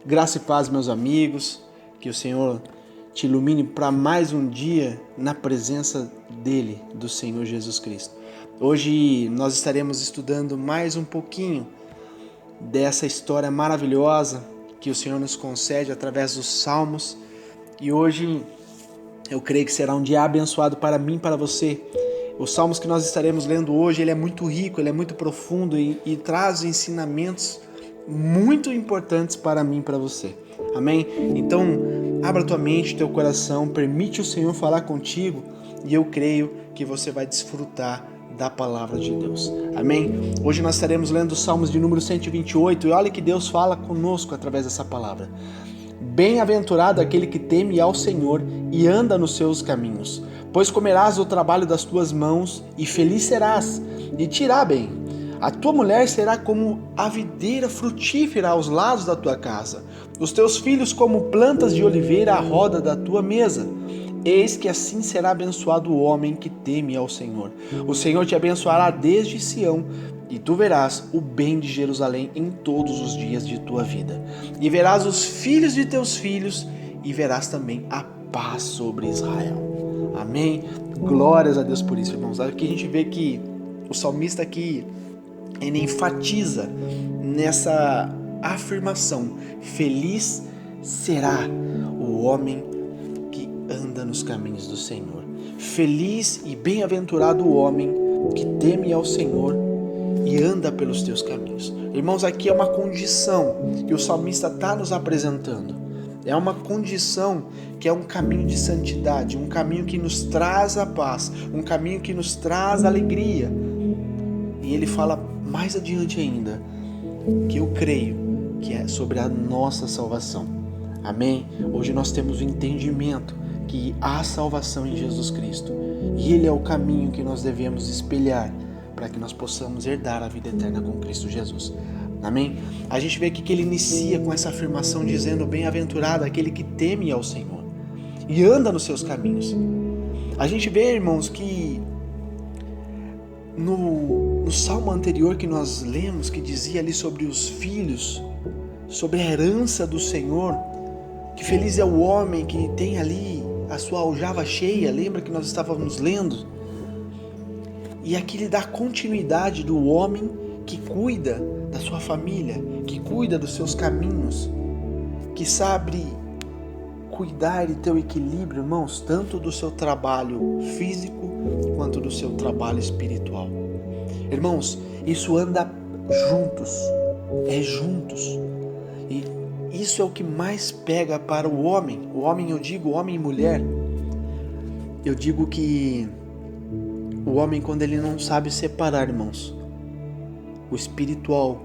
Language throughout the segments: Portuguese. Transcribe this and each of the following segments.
Graça e paz, meus amigos, que o Senhor te ilumine para mais um dia na presença dele, do Senhor Jesus Cristo. Hoje nós estaremos estudando mais um pouquinho dessa história maravilhosa que o Senhor nos concede através dos Salmos. E hoje eu creio que será um dia abençoado para mim e para você. Os Salmos que nós estaremos lendo hoje, ele é muito rico, ele é muito profundo e traz ensinamentos muito importantes para mim e para você. Amém? Então, abra tua mente, teu coração, permite o Senhor falar contigo e eu creio que você vai desfrutar da palavra de Deus. Amém? Hoje nós estaremos lendo os Salmos de número 128 e olha que Deus fala conosco através dessa palavra. Bem-aventurado aquele que teme ao Senhor e anda nos seus caminhos, pois comerás do trabalho das tuas mãos e feliz serás, e te irá bem. A tua mulher será como a videira frutífera aos lados da tua casa, os teus filhos como plantas de oliveira à roda da tua mesa. Eis que assim será abençoado o homem que teme ao Senhor. O Senhor te abençoará desde Sião, e tu verás o bem de Jerusalém em todos os dias de tua vida. E verás os filhos de teus filhos, e verás também a paz sobre Israel. Amém? Glórias a Deus por isso, irmãos. Aqui a gente vê que o salmista aqui, ele enfatiza nessa afirmação: feliz será o homem que anda nos caminhos do Senhor. Feliz e bem-aventurado o homem que teme ao Senhor e anda pelos teus caminhos. Irmãos, aqui é uma condição que o salmista está nos apresentando. É uma condição que é um caminho de santidade, um caminho que nos traz a paz, um caminho que nos traz alegria. E ele fala mais adiante ainda, que eu creio que é sobre a nossa salvação. Amém? Hoje nós temos o entendimento que há salvação em Jesus Cristo. E Ele é o caminho que nós devemos espelhar para que nós possamos herdar a vida eterna com Cristo Jesus. Amém? A gente vê aqui que ele inicia com essa afirmação dizendo: bem-aventurado aquele que teme ao Senhor e anda nos seus caminhos. A gente vê, irmãos, que no salmo anterior que nós lemos, que dizia ali sobre os filhos, sobre a herança do Senhor, que feliz é o homem que tem ali a sua aljava cheia, lembra que nós estávamos lendo? E aqui ele dá continuidade do homem que cuida da sua família, que cuida dos seus caminhos, que sabe cuidar e ter o equilíbrio, irmãos, tanto do seu trabalho físico quanto do seu trabalho espiritual. Irmãos, isso anda juntos, juntos. E isso é o que mais pega para o homem. O homem, eu digo homem e mulher. Eu digo que o homem, quando ele não sabe separar, irmãos, o espiritual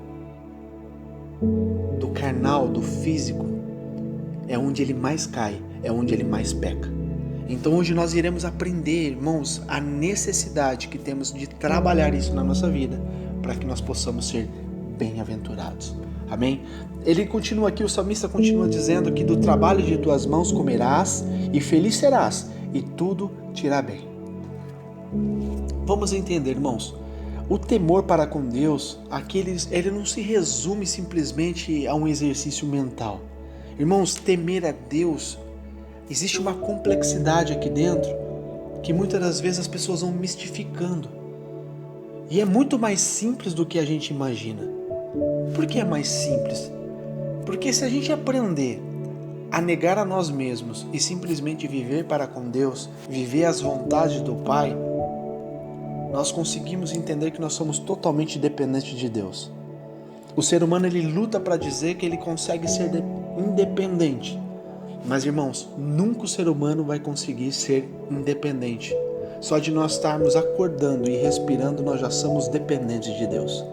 do carnal, do físico, é onde ele mais cai, é onde ele mais peca. Então hoje nós iremos aprender, irmãos, a necessidade que temos de trabalhar isso na nossa vida, para que nós possamos ser bem-aventurados. Amém? Ele continua aqui, o salmista continua dizendo que do trabalho de tuas mãos comerás e feliz serás, e tudo te irá bem. Vamos entender, irmãos, o temor para com Deus, ele não se resume simplesmente a um exercício mental. Irmãos, temer a Deus, existe uma complexidade aqui dentro que muitas das vezes as pessoas vão mistificando. E é muito mais simples do que a gente imagina. Por que é mais simples? Porque se a gente aprender a negar a nós mesmos e simplesmente viver para com Deus, viver as vontades do Pai, nós conseguimos entender que nós somos totalmente dependentes de Deus. O ser humano, ele luta para dizer que ele consegue ser independente. Mas, irmãos, nunca o ser humano vai conseguir ser independente. Só de nós estarmos acordando e respirando, nós já somos dependentes de Deus.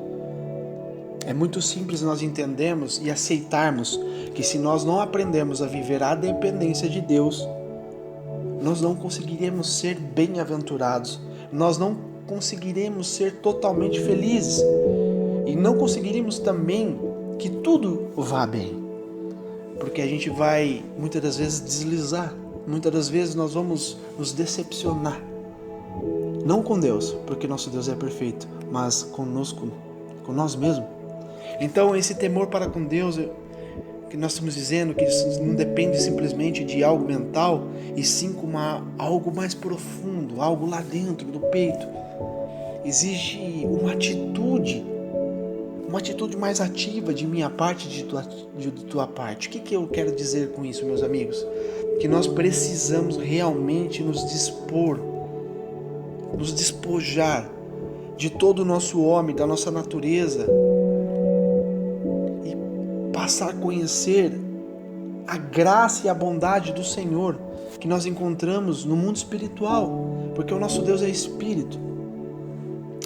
É muito simples nós entendermos e aceitarmos que se nós não aprendermos a viver a dependência de Deus, nós não conseguiremos ser bem-aventurados, nós não conseguiremos ser totalmente felizes e não conseguiremos também que tudo vá bem, porque a gente vai muitas das vezes deslizar, muitas das vezes nós vamos nos decepcionar, não com Deus, porque nosso Deus é perfeito, mas conosco, com nós mesmos. Então esse temor para com Deus que nós estamos dizendo que isso não depende simplesmente de algo mental, e sim como algo mais profundo, algo lá dentro do peito. Exige uma atitude mais ativa de minha parte e de tua parte. O que eu quero dizer com isso, meus amigos? Que nós precisamos realmente nos despojar de todo o nosso homem, da nossa natureza, e passar a conhecer a graça e a bondade do Senhor que nós encontramos no mundo espiritual, porque o nosso Deus é Espírito.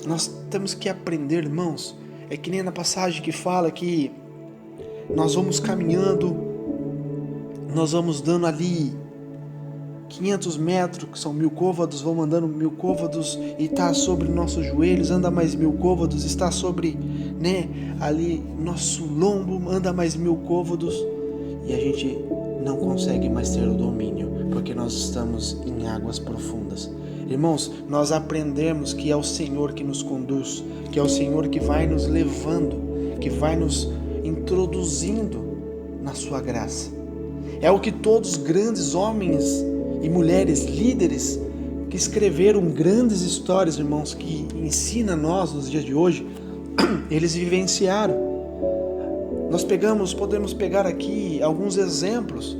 Nós temos que aprender, irmãos, é que nem na passagem que fala que nós vamos caminhando, nós vamos dando ali 500 metros, que são 1000 côvados, vamos andando 1000 côvados e está sobre nossos joelhos, anda mais 1000 côvados, está sobre, ali nosso lombo, anda mais 1000 côvados, e a gente não consegue mais ter o domínio, porque nós estamos em águas profundas. Irmãos, nós aprendemos que é o Senhor que nos conduz, que é o Senhor que vai nos levando, que vai nos introduzindo na sua graça. É o que todos os grandes homens e mulheres líderes que escreveram grandes histórias, irmãos, que ensina a nós nos dias de hoje, eles vivenciaram. Nós podemos pegar aqui alguns exemplos.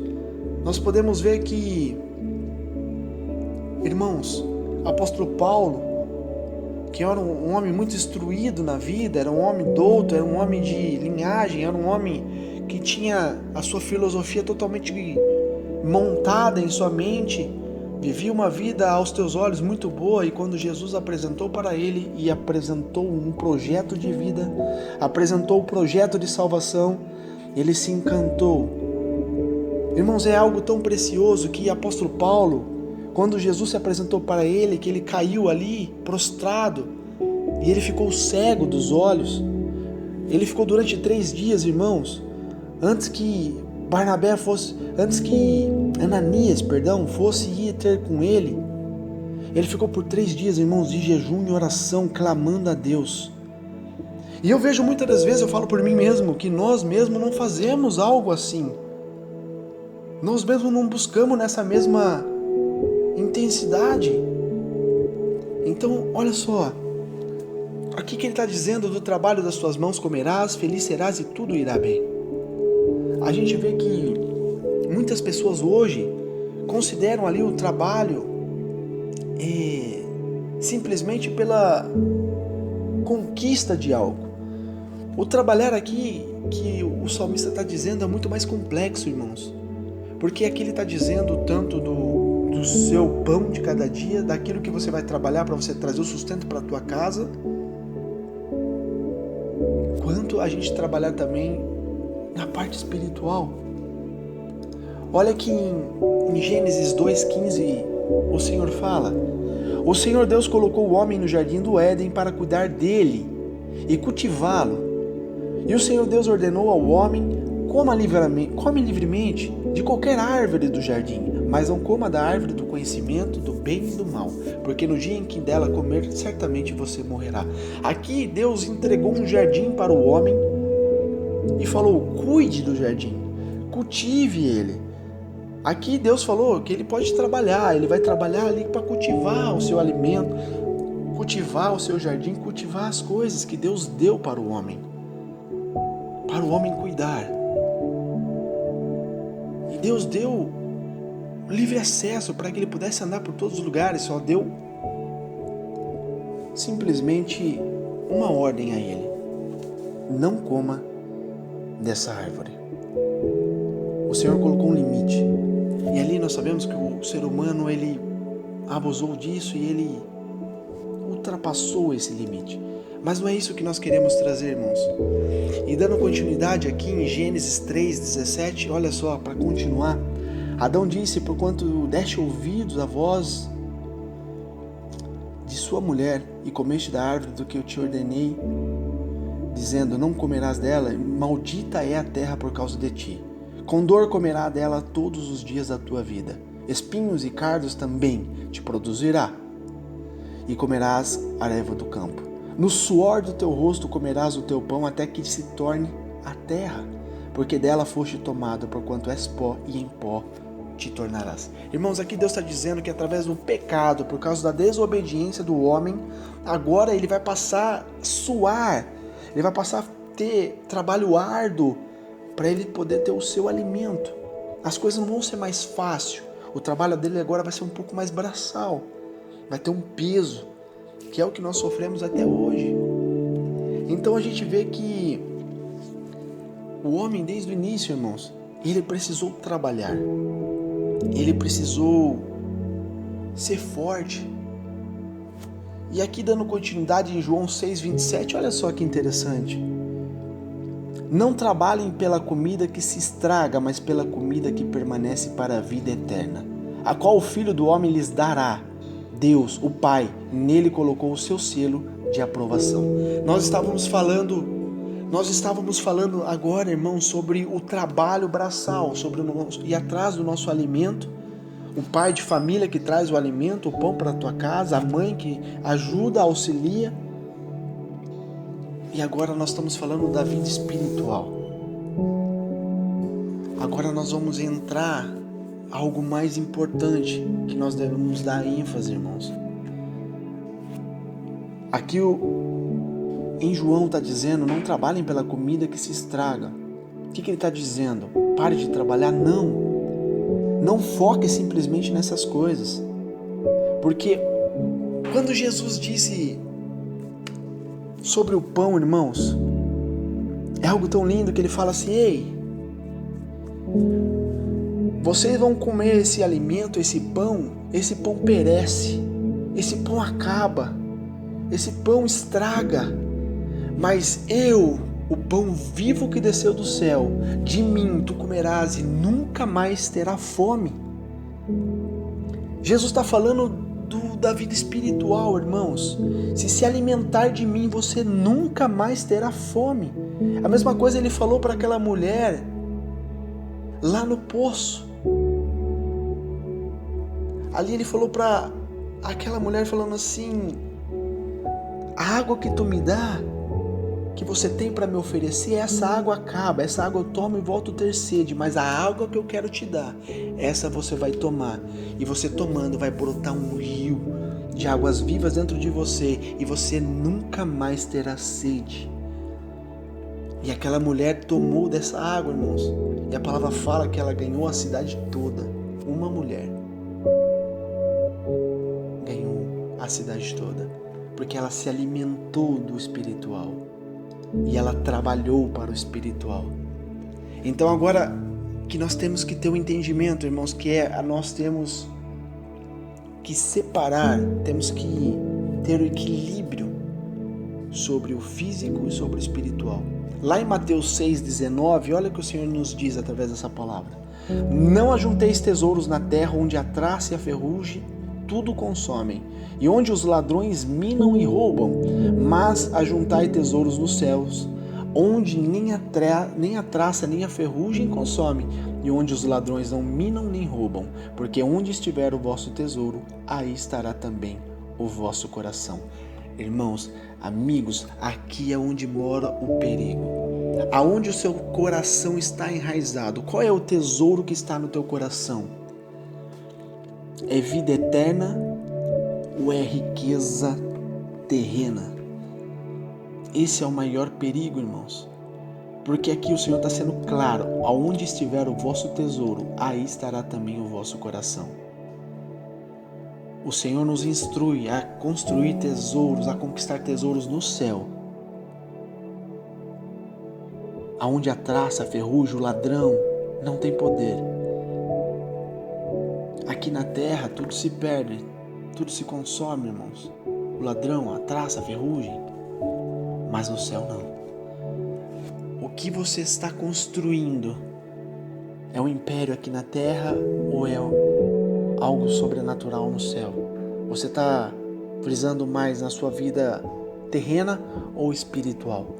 Nós podemos ver que, irmãos, apóstolo Paulo, que era um homem muito instruído na vida, era um homem douto, era um homem de linhagem, era um homem que tinha a sua filosofia totalmente montada em sua mente, vivia uma vida aos teus olhos muito boa, e quando Jesus apresentou para ele e apresentou um projeto de vida, apresentou o projeto de salvação, ele se encantou. Irmãos, é algo tão precioso que apóstolo Paulo, quando Jesus se apresentou para ele, que ele caiu ali prostrado e ele ficou cego dos olhos, ele ficou durante 3 dias, irmãos, antes que Ananias fosse ir ter com ele. Ele ficou por 3 dias, irmãos, de jejum e oração, clamando a Deus. E eu vejo muitas das vezes, eu falo por mim mesmo, que nós mesmos não fazemos algo assim. Nós mesmos não buscamos nessa mesma intensidade. Então, olha só, aqui que ele está dizendo: do trabalho das tuas mãos comerás, feliz serás e tudo irá bem. A gente vê que muitas pessoas hoje consideram ali o trabalho simplesmente pela conquista de algo. O trabalhar aqui, que o salmista está dizendo, é muito mais complexo, irmãos, porque aqui ele está dizendo tanto do seu pão de cada dia, daquilo que você vai trabalhar para você trazer o sustento para a tua casa, quanto a gente trabalhar também na parte espiritual. Olha que em Gênesis 2,15 o Senhor fala: o Senhor Deus colocou o homem no jardim do Éden para cuidar dele e cultivá-lo. E o Senhor Deus ordenou ao homem: come livremente de qualquer árvore do jardim, mas não coma da árvore do conhecimento do bem e do mal, porque no dia em que dela comer, certamente você morrerá. Aqui Deus entregou um jardim para o homem e falou: cuide do jardim, cultive ele. Aqui Deus falou que ele pode trabalhar, ele vai trabalhar ali para cultivar o seu alimento, cultivar o seu jardim, cultivar as coisas que Deus deu para o homem cuidar. E Deus deu livre acesso para que ele pudesse andar por todos os lugares, só deu simplesmente uma ordem a ele: não coma dessa árvore. O Senhor colocou um limite, e ali nós sabemos que o ser humano, ele abusou disso e ele ultrapassou esse limite. Mas não é isso que nós queremos trazer, irmãos. E dando continuidade aqui em Gênesis 3,17, olha só, para continuar. Adão disse: porquanto deste ouvidos à voz de sua mulher e comeste da árvore do que eu te ordenei, dizendo: não comerás dela, maldita é a terra por causa de ti. Com dor comerá dela todos os dias da tua vida. Espinhos e cardos também te produzirá, e comerás a erva do campo. No suor do teu rosto comerás o teu pão até que se torne a terra, porque dela foste tomado, porquanto és pó, e em pó te tornarás. Irmãos, aqui Deus está dizendo que através do pecado, por causa da desobediência do homem, agora ele vai passar a suar, ele vai passar a ter trabalho árduo para ele poder ter o seu alimento. As coisas não vão ser mais fáceis, o trabalho dele agora vai ser um pouco mais braçal, vai ter um peso, que é o que nós sofremos até hoje. Então a gente vê que o homem desde o início, irmãos, ele precisou trabalhar, ele precisou ser forte. E aqui dando continuidade em João 6,27, olha só que interessante. Não trabalhem pela comida que se estraga, mas pela comida que permanece para a vida eterna, a qual o Filho do Homem lhes dará. Deus, o Pai, nele colocou o seu selo de aprovação. Nós estávamos falando agora, irmãos, sobre o trabalho braçal, sobre ir atrás do nosso alimento, o pai de família que traz o alimento, o pão para a tua casa, a mãe que ajuda, auxilia. E agora nós estamos falando da vida espiritual. Agora nós vamos entrar algo mais importante que nós devemos dar ênfase, irmãos. Aqui em João está dizendo, não trabalhem pela comida que se estraga. O que ele está dizendo? Pare de trabalhar? Não foque simplesmente nessas coisas. Porque quando Jesus disse sobre o pão, irmãos, é algo tão lindo que ele fala assim: ei, vocês vão comer esse alimento, esse pão perece, esse pão acaba, esse pão estraga, mas eu, o pão vivo que desceu do céu, de mim tu comerás e nunca mais terá fome. Jesus está falando da vida espiritual, irmãos. Se alimentar de mim, você nunca mais terá fome. A mesma coisa ele falou para aquela mulher lá no poço. Ali ele falou para aquela mulher, falando assim: a água que tu me dá, que você tem para me oferecer, essa água acaba, essa água eu tomo e volto a ter sede, mas a água que eu quero te dar, essa você vai tomar, e você tomando vai brotar um rio de águas vivas dentro de você, e você nunca mais terá sede. E aquela mulher tomou dessa água, irmãos, e a palavra fala que ela ganhou a cidade toda. Uma mulher ganhou a cidade toda, porque ela se alimentou do espiritual. E ela trabalhou para o espiritual. Então agora que nós temos que ter um entendimento, irmãos, que nós temos que separar, temos que ter o equilíbrio sobre o físico e sobre o espiritual. Lá em Mateus 6,19, olha o que o Senhor nos diz através dessa palavra: não ajunteis tesouros na terra, onde a traça e a ferrugem tudo consomem, e onde os ladrões minam e roubam, mas ajuntai tesouros nos céus, onde nem a traça nem a ferrugem consome, e onde os ladrões não minam nem roubam, porque onde estiver o vosso tesouro, aí estará também o vosso coração. Irmãos, amigos, aqui é onde mora o perigo. Aonde o seu coração está enraizado. Qual é o tesouro que está no teu coração? É vida eterna ou é riqueza terrena? Esse é o maior perigo, irmãos. Porque aqui o Senhor está sendo claro: aonde estiver o vosso tesouro, aí estará também o vosso coração. O Senhor nos instrui a construir tesouros, a conquistar tesouros no céu. Aonde a traça, a ferrugem, o ladrão não tem poder. Aqui na terra tudo se perde, tudo se consome, irmãos. O ladrão, a traça, a ferrugem. Mas no céu não. O que você está construindo é um império aqui na terra ou é algo sobrenatural no céu? Você está frisando mais na sua vida terrena ou espiritual?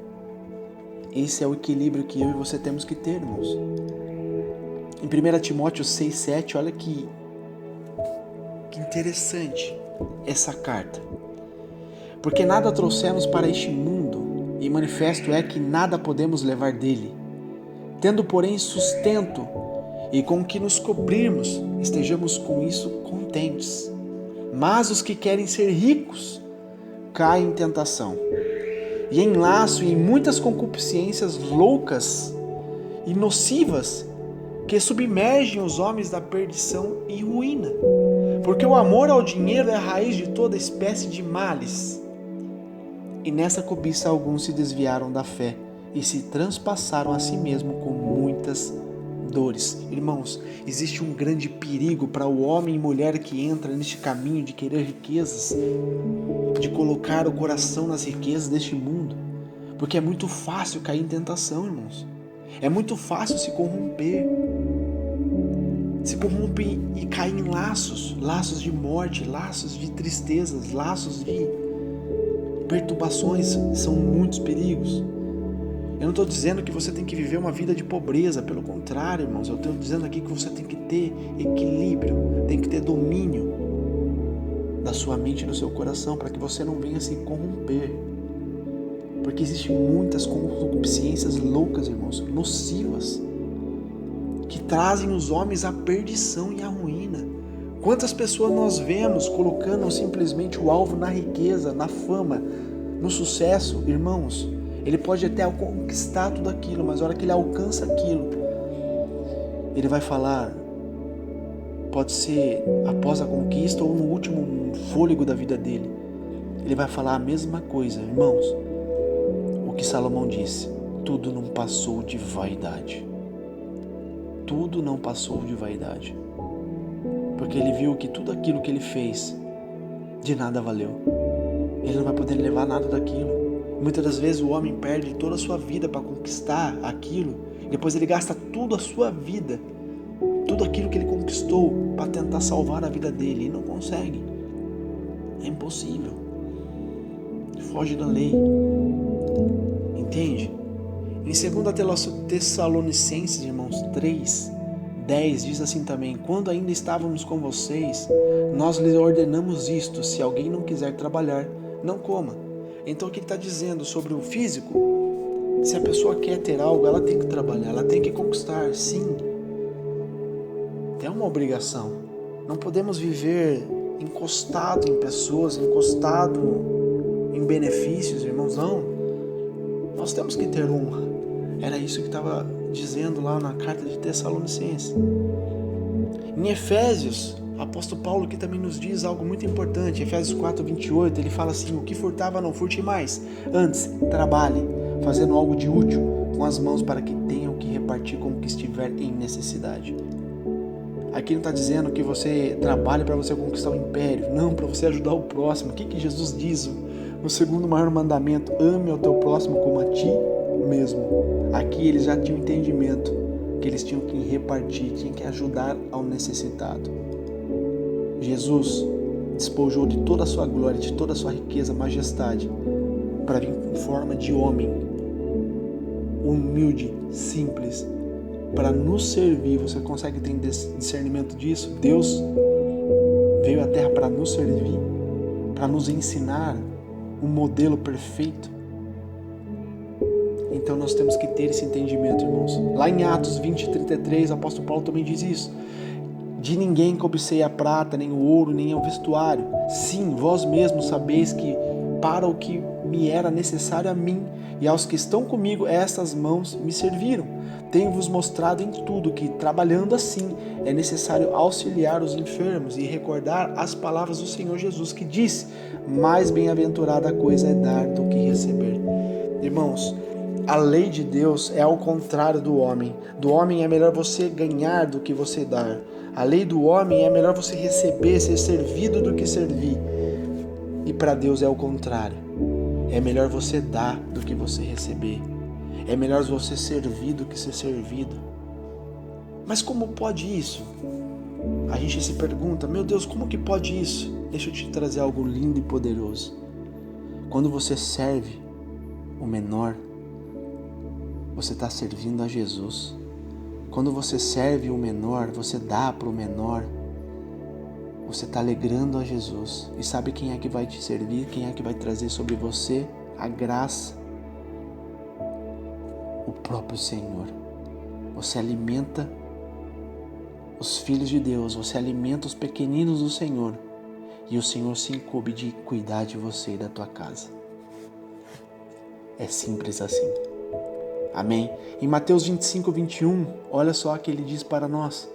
Esse é o equilíbrio que eu e você temos que ter, irmãos. Em 1 Timóteo 6,7, olha que interessante essa carta. Porque nada trouxemos para este mundo, e manifesto é que nada podemos levar dele. tendo, porém, sustento e com que nos cobrirmos, estejamos com isso contentes. Mas os que querem ser ricos caem em tentação e em laço e em muitas concupiscências loucas e nocivas que submergem os homens da perdição e ruína. Porque o amor ao dinheiro é a raiz de toda espécie de males. E nessa cobiça alguns se desviaram da fé e se transpassaram a si mesmo com muitas dores. Irmãos, existe um grande perigo para o homem e mulher que entra neste caminho de querer riquezas, de colocar o coração nas riquezas deste mundo, porque é muito fácil cair em tentação, irmãos. É muito fácil se corromper e cair em laços de morte, laços de tristezas, laços de perturbações. São muitos perigos. Eu não estou dizendo que você tem que viver uma vida de pobreza, pelo contrário, irmãos, eu estou dizendo aqui que você tem que ter equilíbrio, tem que ter domínio da sua mente e do seu coração, para que você não venha se corromper. Porque existem muitas concupiscências loucas, irmãos, nocivas, que trazem os homens à perdição e à ruína. Quantas pessoas nós vemos colocando simplesmente o alvo na riqueza, na fama, no sucesso? Irmãos, ele pode até conquistar tudo aquilo, mas na hora que ele alcança aquilo, ele vai falar, pode ser após a conquista ou no último fôlego da vida dele, ele vai falar a mesma coisa. Irmãos, o que Salomão disse, tudo não passou de vaidade. Tudo não passou de vaidade. Porque ele viu que tudo aquilo que ele fez de nada valeu. Ele não vai poder levar nada daquilo. Muitas das vezes o homem perde toda a sua vida para conquistar aquilo. Depois ele gasta toda a sua vida, tudo aquilo que ele conquistou, para tentar salvar a vida dele. E não consegue. É impossível. Foge da lei. Entende? Em 2 Tessalonicenses, irmãos, 3:10 diz assim também: quando ainda estávamos com vocês, nós lhes ordenamos isto: se alguém não quiser trabalhar, não coma. Então o que ele está dizendo sobre o físico? Se a pessoa quer ter algo, ela tem que trabalhar, ela tem que conquistar, sim. É uma obrigação. Não podemos viver encostado em pessoas, encostado em benefícios, irmãos, não. Nós temos que ter honra. Era isso que estava dizendo lá na carta de Tessalonicenses. Em Efésios, o apóstolo Paulo que também nos diz algo muito importante. Efésios 4:28, ele fala assim: o que furtava não furte mais, antes trabalhe, fazendo algo de útil com as mãos, para que tenham que repartir com o que estiver em necessidade. Aqui não está dizendo que você trabalhe para você conquistar o império, não, para você ajudar o próximo. O que Jesus diz no segundo maior mandamento? Ame ao teu próximo como a ti mesmo. Aqui eles já tinham entendimento que eles tinham que repartir, tinham que ajudar ao necessitado. Jesus despojou de toda a sua glória, de toda a sua riqueza, majestade, para vir em forma de homem, humilde, simples, para nos servir. Você consegue ter discernimento disso? Deus veio à Terra para nos servir, para nos ensinar um modelo perfeito. Então nós temos que ter esse entendimento, irmãos. Lá em Atos 20:33, o apóstolo Paulo também diz isso: de ninguém cobicei a prata, nem o ouro, nem o vestuário. Sim, vós mesmos sabeis que para o que me era necessário a mim e aos que estão comigo, estas mãos me serviram. Tenho-vos mostrado em tudo que, trabalhando assim, é necessário auxiliar os enfermos e recordar as palavras do Senhor Jesus, que disse: mais bem-aventurada coisa é dar do que receber. Irmãos, a lei de Deus é ao contrário do homem. Do homem é melhor você ganhar do que você dar. A lei do homem é melhor você receber, ser servido do que servir. E para Deus é o contrário. É melhor você dar do que você receber. É melhor você servir do que ser servido. Mas como pode isso? A gente se pergunta: meu Deus, como que pode isso? Deixa eu te trazer algo lindo e poderoso. Quando você serve o menor, você está servindo a Jesus. Quando você serve o menor, você dá para o menor, você está alegrando a Jesus. E sabe quem é que vai te servir? Quem é que vai trazer sobre você a graça? O próprio Senhor. você alimenta os filhos de Deus, você alimenta os pequeninos do Senhor, e o Senhor se incumbe de cuidar de você e da tua casa. É simples assim. Amém? Em Mateus 25, 21, olha só o que ele diz para nós.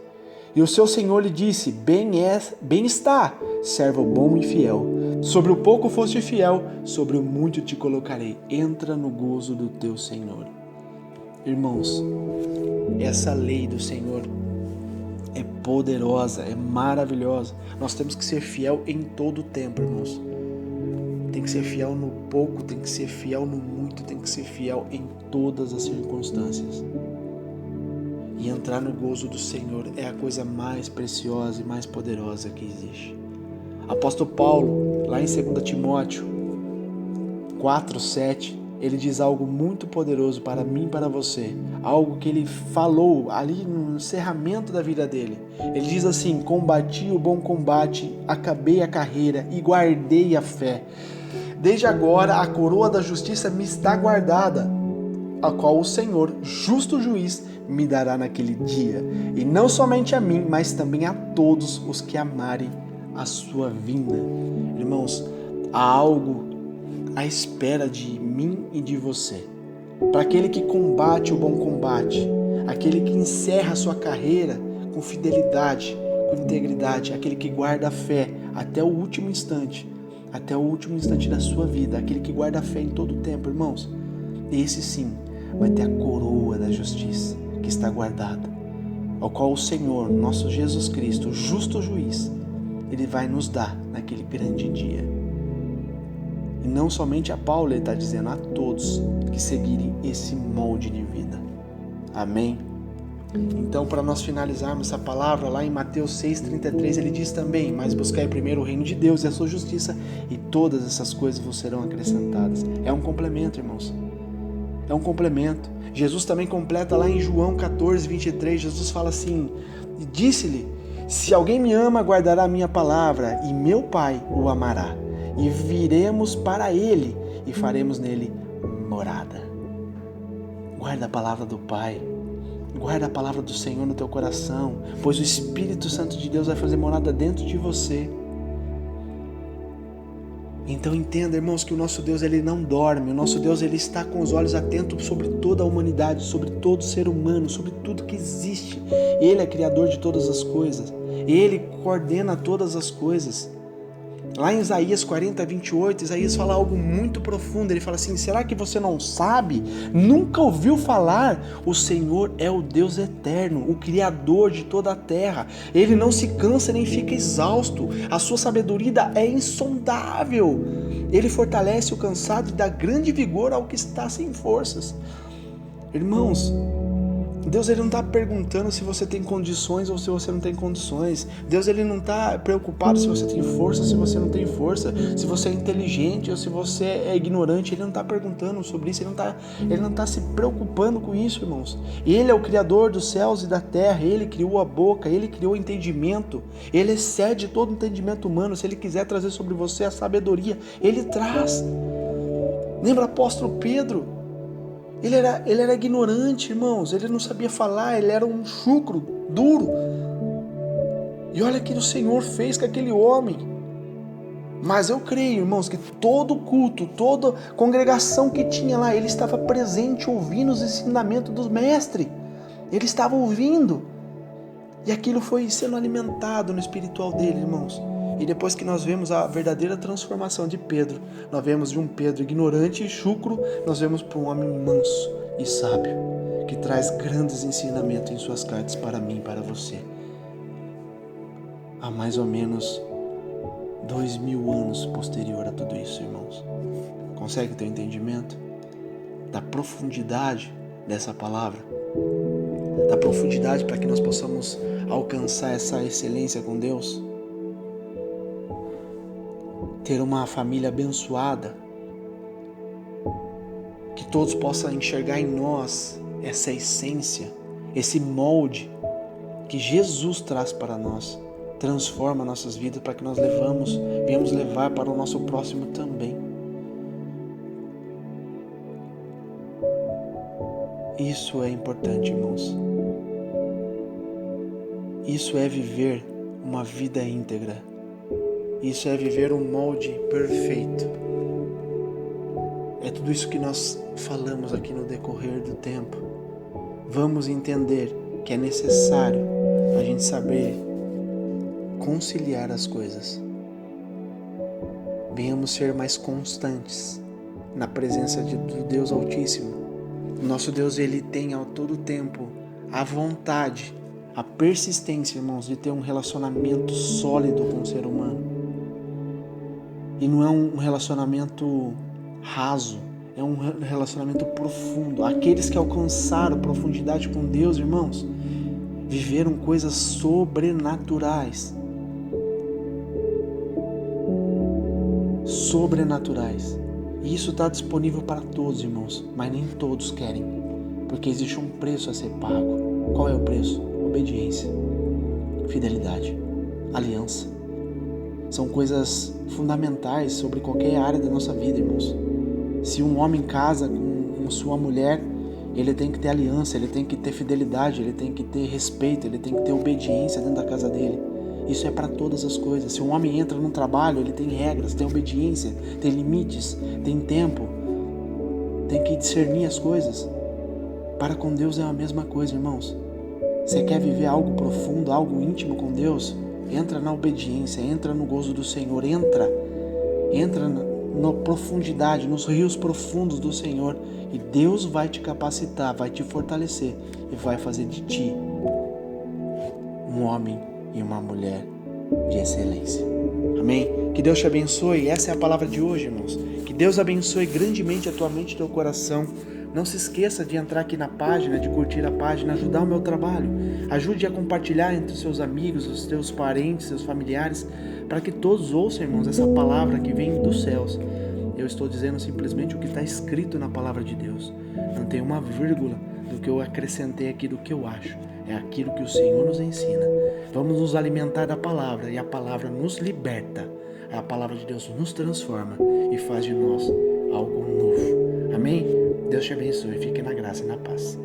E o seu Senhor lhe disse: bem está, servo bom e fiel. Sobre o pouco foste fiel, sobre o muito te colocarei. Entra no gozo do teu Senhor. Irmãos, essa lei do Senhor é poderosa, é maravilhosa. Nós temos que ser fiel em todo o tempo, irmãos. Tem que ser fiel no pouco, tem que ser fiel no muito, tem que ser fiel em todas as circunstâncias. E entrar no gozo do Senhor é a coisa mais preciosa e mais poderosa que existe. Apóstolo Paulo, lá em 2 Timóteo 4:7, ele diz algo muito poderoso para mim e para você. Algo que ele falou ali no encerramento da vida dele. Ele diz assim: combati o bom combate, acabei a carreira e guardei a fé. Desde agora a coroa da justiça me está guardada, a qual o Senhor, justo juiz, me dará naquele dia. E não somente a mim, mas também a todos os que amarem a sua vinda. Irmãos, há algo à espera de mim e de você. Para aquele que combate o bom combate, aquele que encerra a sua carreira com fidelidade, com integridade, aquele que guarda a fé até o último instante da sua vida, aquele que guarda a fé em todo o tempo, irmãos, esse sim vai ter a coroa da justiça que está guardada, ao qual o Senhor, nosso Jesus Cristo, o justo juiz, ele vai nos dar naquele grande dia. E não somente a Paulo, ele está dizendo a todos que seguirem esse molde de vida. Amém? Então, para nós finalizarmos essa palavra, lá em Mateus 6,33, ele diz também: mas buscai primeiro o reino de Deus e a sua justiça, e todas essas coisas vos serão acrescentadas. É um complemento, irmãos. É um complemento. Jesus também completa lá em João 14:23, Jesus fala assim: e disse-lhe: se alguém me ama, guardará a minha palavra, e meu Pai o amará, e viremos para ele, e faremos nele morada. Guarda a palavra do Pai. Guarda a palavra do Senhor no teu coração, pois o Espírito Santo de Deus vai fazer morada dentro de você. Então entenda, irmãos, que o nosso Deus, ele não dorme. O nosso Deus, ele está com os olhos atentos sobre toda a humanidade, sobre todo ser humano, sobre tudo que existe. Ele é criador de todas as coisas. Ele coordena todas as coisas. Lá em Isaías 40:28, Isaías fala algo muito profundo. Ele fala assim: será que você não sabe? Nunca ouviu falar? O Senhor é o Deus eterno, o Criador de toda a terra. Ele não se cansa nem fica exausto. A sua sabedoria é insondável. Ele fortalece o cansado e dá grande vigor ao que está sem forças. Irmãos, Deus, ele não está perguntando se você tem condições ou se você não tem condições. Deus, ele não está preocupado se você tem força ou se você não tem força, se você é inteligente ou se você é ignorante. Ele não está perguntando sobre isso, ele não tá se preocupando com isso, irmãos. Ele é o Criador dos céus e da terra, ele criou a boca, ele criou o entendimento, ele excede todo o entendimento humano. Se ele quiser trazer sobre você a sabedoria, ele traz. Lembra o apóstolo Pedro? Ele era ignorante, irmãos, ele não sabia falar, ele era um chucro, duro. E olha o que o Senhor fez com aquele homem. Mas eu creio, irmãos, que todo culto, toda congregação que tinha lá, ele estava presente ouvindo os ensinamentos do mestre. Ele estava ouvindo. E aquilo foi sendo alimentado no espiritual dele, irmãos. E depois que nós vemos a verdadeira transformação de Pedro, nós vemos de um Pedro ignorante e chucro, nós vemos para um homem manso e sábio, que traz grandes ensinamentos em suas cartas para mim e para você. Há mais ou menos 2000 anos posterior a tudo isso, irmãos. Consegue ter um entendimento da profundidade dessa palavra? Da profundidade para que nós possamos alcançar essa excelência com Deus? Ter uma família abençoada, que todos possam enxergar em nós essa essência, esse molde que Jesus traz para nós, transforma nossas vidas para que nós venhamos levar para o nosso próximo também. Isso é importante, irmãos. Isso é viver uma vida íntegra. Isso é viver um molde perfeito. É tudo isso que nós falamos aqui no decorrer do tempo. Vamos entender que é necessário a gente saber conciliar as coisas. Venhamos ser mais constantes na presença do Deus Altíssimo. O nosso Deus, Ele tem ao todo tempo a vontade, a persistência, irmãos, de ter um relacionamento sólido com o ser humano. E não é um relacionamento raso, é um relacionamento profundo. Aqueles que alcançaram profundidade com Deus, irmãos, viveram coisas sobrenaturais. Sobrenaturais. E isso está disponível para todos, irmãos, mas nem todos querem, porque existe um preço a ser pago. Qual é o preço? Obediência, fidelidade, aliança. São coisas fundamentais sobre qualquer área da nossa vida, irmãos. Se um homem casa com sua mulher, ele tem que ter aliança, ele tem que ter fidelidade, ele tem que ter respeito, ele tem que ter obediência dentro da casa dele. Isso é para todas as coisas. Se um homem entra num trabalho, ele tem regras, tem obediência, tem limites, tem tempo, tem que discernir as coisas. Para com Deus é a mesma coisa, irmãos. Você quer viver algo profundo, algo íntimo com Deus? Entra na obediência, entra no gozo do Senhor, entra na profundidade, nos rios profundos do Senhor, e Deus vai te capacitar, vai te fortalecer e vai fazer de ti um homem e uma mulher de excelência. Amém? Que Deus te abençoe. Essa é a palavra de hoje, irmãos. Que Deus abençoe grandemente a tua mente e teu coração. Não se esqueça de entrar aqui na página, de curtir a página, ajudar o meu trabalho. Ajude a compartilhar entre os seus amigos, os teus parentes, seus familiares, para que todos ouçam, irmãos, essa palavra que vem dos céus. Eu estou dizendo simplesmente o que está escrito na palavra de Deus. Não tem uma vírgula do que eu acrescentei aqui, do que eu acho. É aquilo que o Senhor nos ensina. Vamos nos alimentar da palavra, e a palavra nos liberta. A palavra de Deus nos transforma e faz de nós algo novo. Amém? Deus te abençoe. Fique na graça e na paz.